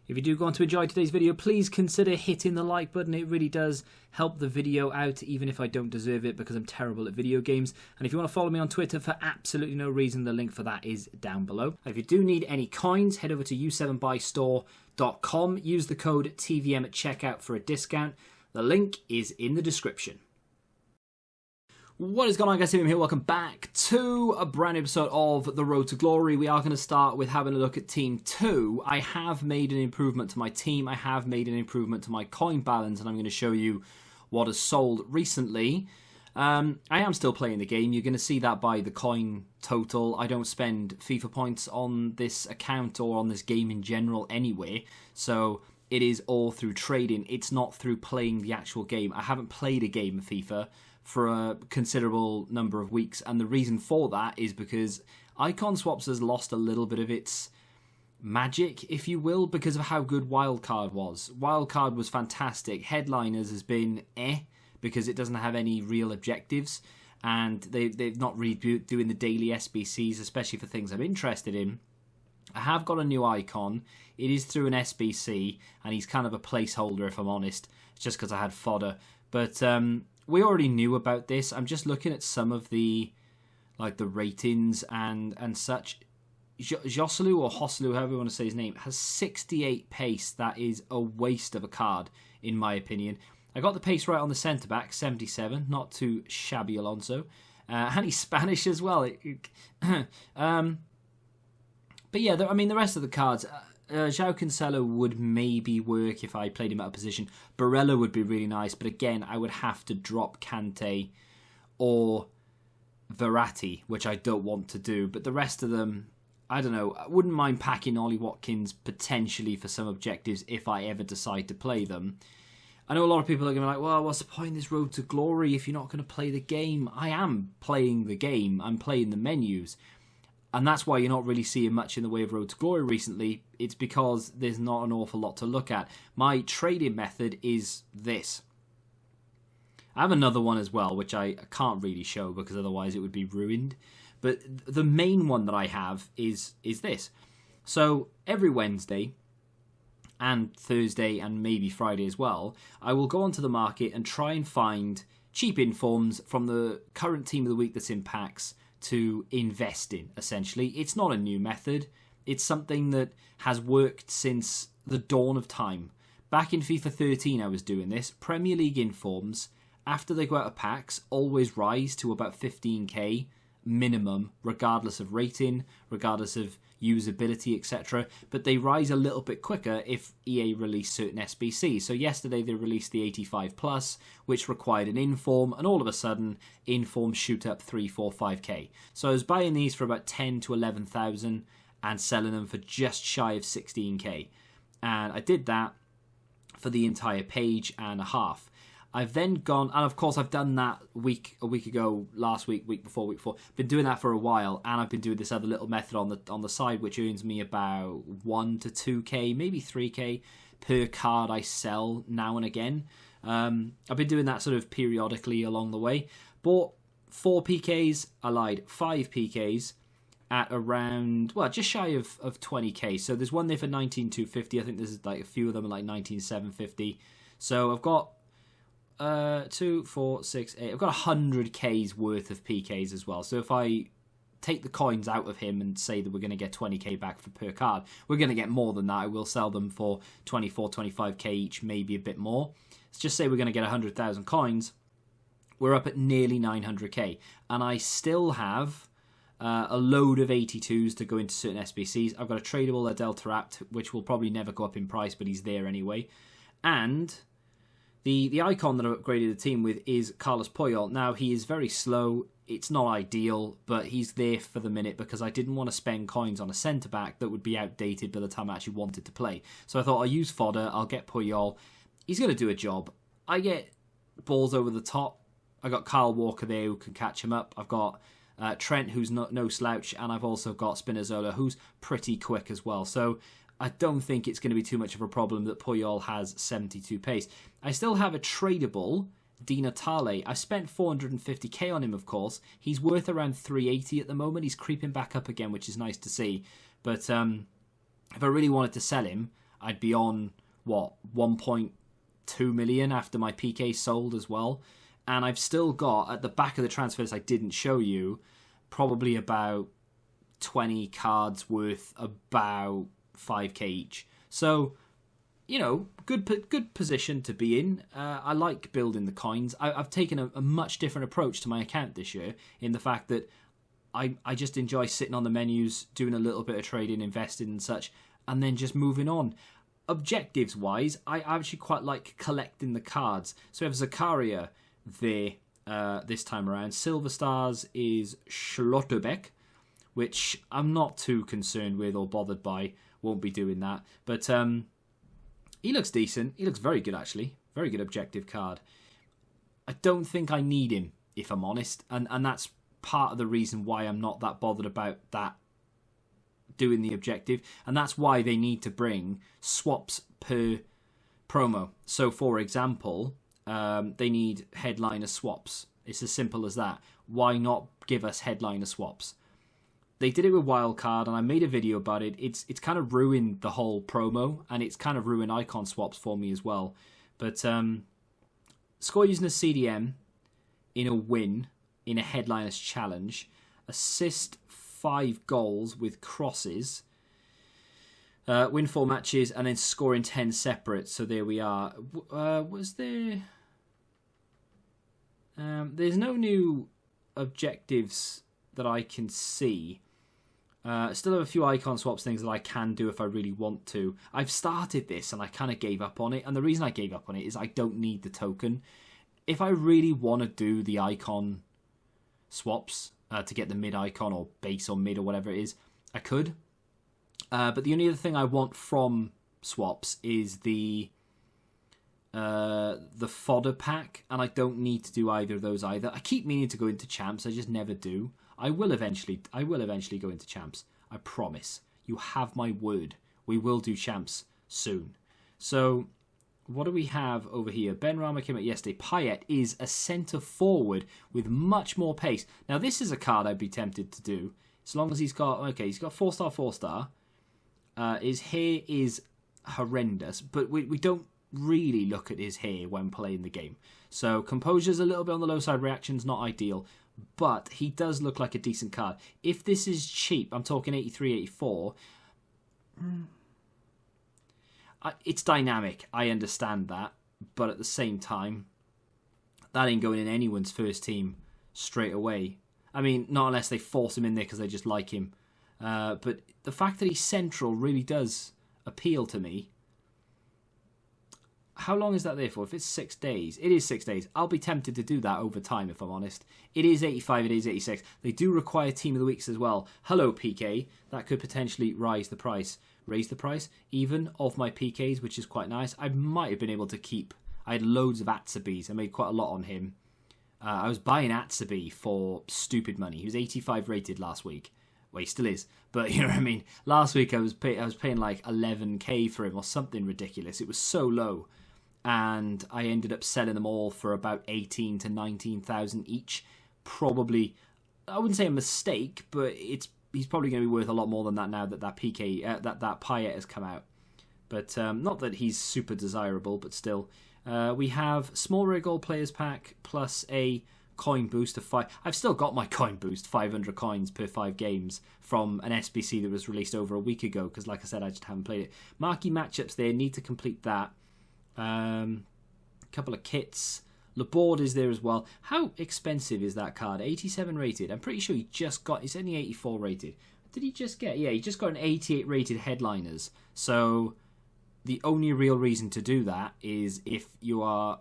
If you do go on to enjoy today's video, please consider hitting the like button. It really does help the video out, even if I don't deserve it because I'm terrible at video games. And if you want to follow me on Twitter for absolutely no reason, the link for that is down below. If you do need any coins, head over to u7buystore.com. Use the code TVM at checkout for a discount. The link is in the description. What is going on, guys? TVM here. Welcome back to a brand new episode of The Road to Glory. We are going to start with having a look at Team 2. I have made an improvement to my team. I have made an improvement to my coin balance, and I'm going to show you what has sold recently. I am still playing the game. You're going to see that by the coin total. I don't spend FIFA points on this account or on this game in general anyway, so it is all through trading. It's not through playing the actual game. I haven't played a game of FIFA for a considerable number of weeks, and the reason for that is because Icon Swaps has lost a little bit of its magic, if you will, because of how good Wildcard was. Wildcard was fantastic. Headliners has been because it doesn't have any real objectives, and they've not really doing the daily SBCs, especially for things I'm interested in. I have got a new icon. It is through an SBC, and he's kind of a placeholder, if I'm honest. It's just because I had fodder. But we already knew about this. I'm just looking at some of the ratings and such. Joselu or Hoselu, however you want to say his name, has 68 pace. That is a waste of a card, in my opinion. I got the pace right on the centre back, 77. Not too shabby, Alonso. And he's Spanish as well. But yeah, I mean, the rest of the cards, João Cancelo would maybe work if I played him out of position. Barella would be really nice, but again, I would have to drop Kante or Verratti, which I don't want to do. But the rest of them, I don't know. I wouldn't mind packing Ollie Watkins potentially for some objectives if I ever decide to play them. I know a lot of people are going to be like, well, what's the point in this Road to Glory if you're not going to play the game? I am playing the game. I'm playing the menus. And that's why you're not really seeing much in the way of Road to Glory recently. It's because there's not an awful lot to look at. My trading method is this. I have another one as well, which I can't really show because otherwise it would be ruined. But the main one that I have is this. So every Wednesday and Thursday and maybe Friday as well, I will go onto the market and try and find cheap informs from the current team of the week that's in packs to invest in, essentially. It's not a new method. It's something that has worked since the dawn of time. Back in FIFA 13 I was doing this. Premier League informs, after they go out of packs, always rise to about 15k minimum, regardless of rating, regardless of usability, etc. But they rise a little bit quicker if EA release certain SBCs. So yesterday they released the 85 plus, which required an inform, and all of a sudden informs shoot up 3, 4, 5k. So I was buying these for about 10 to 11,000 and selling them for just shy of 16k. And I did that for the entire page and a half. I've then gone, and of course I've done that a week ago, last week, week before. Been doing that for a while, and I've been doing this other little method on the side, which earns me about 1 to 2k, maybe 3k per card I sell now and again. I've been doing that sort of periodically along the way. Bought 4 PKs, I lied, 5 PKs at around, well, just shy of 20k. So there's one there for 19,250. I think there's like a few of them at like 19,750. So I've got 2, 4, 6, 8. I've got 100k's worth of PKs as well. So if I take the coins out of him and say that we're going to get 20k back for per card, we're going to get more than that. I will sell them for 24, 25k each, maybe a bit more. Let's just say we're going to get 100,000 coins. We're up at nearly 900k, and I still have a load of 82s to go into certain SBCs. I've got a tradable Delta Apt, which will probably never go up in price, but he's there anyway. And the icon that I upgraded the team with is Carlos Puyol. Now, he is very slow. It's not ideal, but he's there for the minute because I didn't want to spend coins on a centre-back that would be outdated by the time I actually wanted to play. So I thought I'll use fodder, I'll get Puyol. He's going to do a job. I get balls over the top. I got Kyle Walker there who can catch him up. I've got Trent, who's no slouch, and I've also got Spinazzola, who's pretty quick as well. So I don't think it's going to be too much of a problem that Puyol has 72 pace. I still have a tradable Di Natale. I spent 450k on him, of course. He's worth around 380 at the moment. He's creeping back up again, which is nice to see. But if I really wanted to sell him, I'd be on, 1.2 million after my PK sold as well. And I've still got, at the back of the transfer list I didn't show you, probably about 20 cards worth about 5k each. So, good position to be in. I like building the coins. I've taken a much different approach to my account this year, in the fact that I just enjoy sitting on the menus, doing a little bit of trading, investing and such, and then just moving on. Objectives wise, I actually quite like collecting the cards. So we have Zakaria there this time around. Silver Stars is Schlotterbeck, which I'm not too concerned with or bothered by. Won't be doing that. But he looks decent. He looks very good, actually. Very good objective card. I don't think I need him, if I'm honest. And that's part of the reason why I'm not that bothered about that doing the objective. And that's why they need to bring swaps per promo. So, for example, they need headliner swaps. It's as simple as that. Why not give us headliner swaps? They did it with Wildcard, and I made a video about it. It's kind of ruined the whole promo, and it's kind of ruined icon swaps for me as well. But score using a CDM in a win, in a headliners challenge. Assist 5 goals with crosses. Win 4 matches, and then score in 10 separate. So there we are. Was there... there's no new objectives that I can see. Still have a few icon swaps things that I can do if I really want to. I've started this and I kind of gave up on it. And the reason I gave up on it is I don't need the token. If I really want to do the icon swaps to get the mid icon or base or mid or whatever it is, I could. But the only other thing I want from swaps is the fodder pack, and I don't need to do either of those either. I keep meaning to go into champs, I just never do. I will eventually go into champs. I promise. You have my word. We will do champs soon. So, what do we have over here? Ben Rama came out yesterday. Payet is a centre forward with much more pace. Now, this is a card I'd be tempted to do, as long as he's got 4-star, 4-star. His hair is horrendous, but we don't really look at his hair when playing the game. So composure's a little bit on the low side, reaction's not ideal, but he does look like a decent card. If this is cheap, I'm talking 83, 84, it's dynamic, I understand that, but at the same time, that ain't going in anyone's first team straight away. I mean, not unless they force him in there because they just like him. But the fact that he's central really does appeal to me. How long is that there for? If it's 6 days, it is 6 days. I'll be tempted to do that over time, if I'm honest. It is 85, it is 86. They do require Team of the Weeks as well. Hello, PK. That could potentially raise the price even of my PKs, which is quite nice. I might have been able to keep... I had loads of Atsubees. I made quite a lot on him. I was buying Atsubee for stupid money. He was 85 rated last week. Well, he still is. But, you know what I mean? Last week I was paying like 11k for him or something ridiculous. It was so low. And I ended up selling them all for about 18 to 19,000 each. Probably, I wouldn't say a mistake, but he's probably going to be worth a lot more than that now that PK that Payet has come out. But not that he's super desirable, but still, we have small rare gold players pack plus a coin boost of 5. I've still got my coin boost, 500 coins per 5 games from an SBC that was released over a week ago. Because, like I said, I just haven't played it. Marquee matchups there, need to complete that. Couple of kits. Laborde is there as well. How expensive is that card? 87 rated. I'm pretty sure he's only 84 rated. Did he just get? Yeah, he just got an 88 rated headliners. So the only real reason to do that is if you are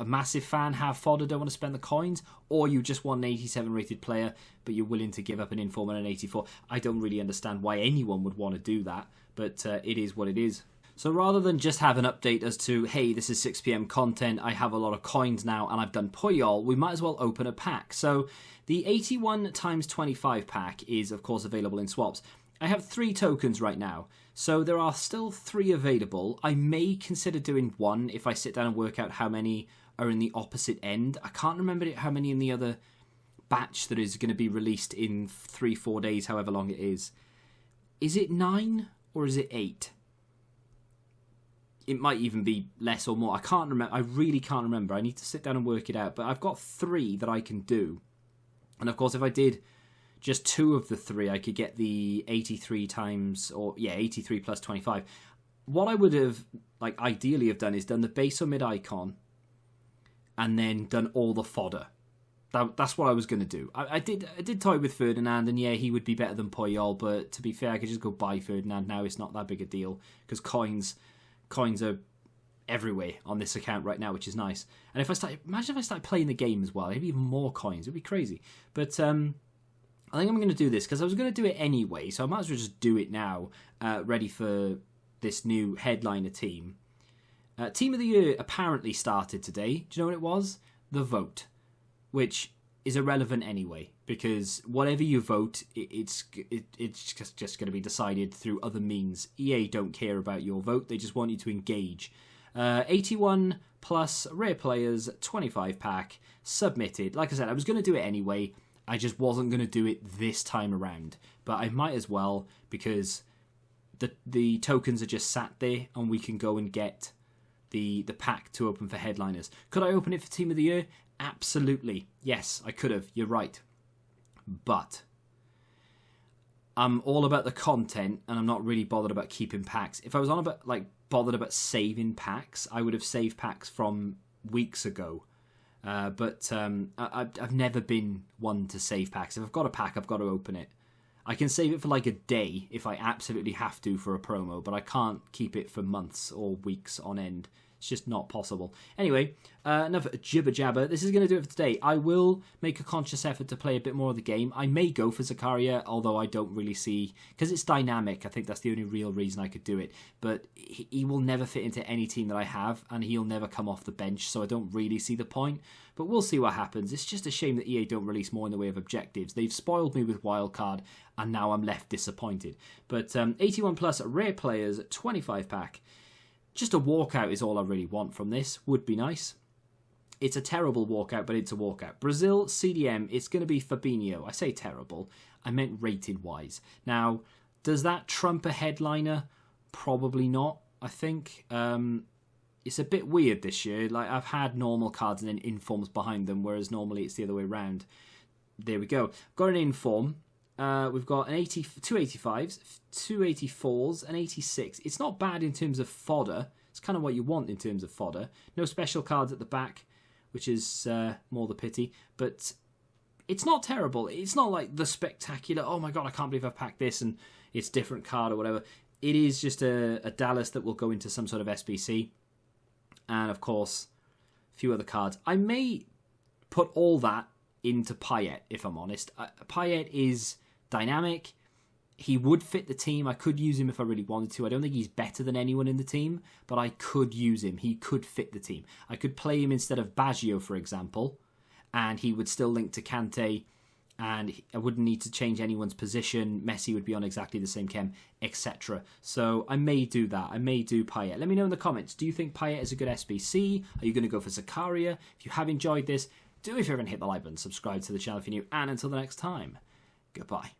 a massive fan, have fodder, don't want to spend the coins, or you just want an 87 rated player, but you're willing to give up an inform and an 84. I don't really understand why anyone would want to do that, but it is what it is. So rather than just have an update as to, hey, this is 6 PM content, I have a lot of coins now, and I've done Puyol, we might as well open a pack. So the 81 times 25 pack is, of course, available in swaps. I have 3 tokens right now, so there are still 3 available. I may consider doing 1 if I sit down and work out how many are in the opposite end. I can't remember how many in the other batch that is going to be released in 3-4 days, however long it is. Is it 9? or is it 8? It might even be less or more. I can't remember. I really can't remember. I need to sit down and work it out. But I've got 3 that I can do. And of course, if I did just 2 of the 3, I could get the 83 times, or 83 plus 25. What I would have, ideally have done is done the base or mid icon, and then done all the fodder. That's what I was going to do. I did toy with Ferdinand, and yeah, he would be better than Puyol, but to be fair, I could just go buy Ferdinand now. It's not that big a deal, because coins are everywhere on this account right now, which is nice. And imagine if I start playing the game as well, maybe even more coins. It'd be crazy. But I think I'm going to do this, because I was going to do it anyway, so I might as well just do it now, ready for this new headliner team. Team of the Year apparently started today. Do you know what it was? The vote. Which is irrelevant anyway, because whatever you vote, it's just going to be decided through other means. EA don't care about your vote, they just want you to engage. 81 plus rare players, 25 pack, submitted. Like I said, I was going to do it anyway, I just wasn't going to do it this time around. But I might as well, because the tokens are just sat there, and we can go and get the pack to open for headliners. Could I open it for Team of the Year? Absolutely. Yes, I could have. You're right. But I'm all about the content, and I'm not really bothered about keeping packs. If I was bothered about saving packs, I would have saved packs from weeks ago. But I've never been one to save packs. If I've got a pack, I've got to open it. I can save it for a day if I absolutely have to for a promo, but I can't keep it for months or weeks on end. It's just not possible. Anyway, enough jibber jabber. This is going to do it for today. I will make a conscious effort to play a bit more of the game. I may go for Zakaria, although I don't really see, because it's dynamic. I think that's the only real reason I could do it. But he will never fit into any team that I have, and he'll never come off the bench, so I don't really see the point. But we'll see what happens. It's just a shame that EA don't release more in the way of objectives. They've spoiled me with Wildcard, and now I'm left disappointed. But 81 plus rare players, 25 pack. Just a walkout is all I really want from this. Would be nice. It's a terrible walkout, but it's a walkout. Brazil, CDM, it's going to be Fabinho. I say terrible. I meant rated-wise. Now, does that trump a headliner? Probably not, I think. It's a bit weird this year. I've had normal cards and then informs behind them, whereas normally it's the other way around. There we go. Got an inform. We've got an 2 85s, 2 84s, and 86. It's not bad in terms of fodder. It's kind of what you want in terms of fodder. No special cards at the back, which is more the pity. But it's not terrible. It's not like the spectacular, oh my god, I can't believe I've packed this and it's different card or whatever. It is just a Dallas that will go into some sort of SBC. And of course, a few other cards. I may put all that into Payet, if I'm honest. Payet is dynamic. He would fit the team. I could use him if I really wanted to. I don't think he's better than anyone in the team, but I could use him. He could fit the team. I could play him instead of Baggio, for example, and he would still link to Kante, and I wouldn't need to change anyone's position. Messi would be on exactly the same chem, etc. So I may do that. I may do Payet. Let me know in the comments. Do you think Payet is a good SBC? Are you going to go for Zakaria? If you have enjoyed this, do me a favour and hit the like button, subscribe to the channel if you're new, and until the next time, goodbye.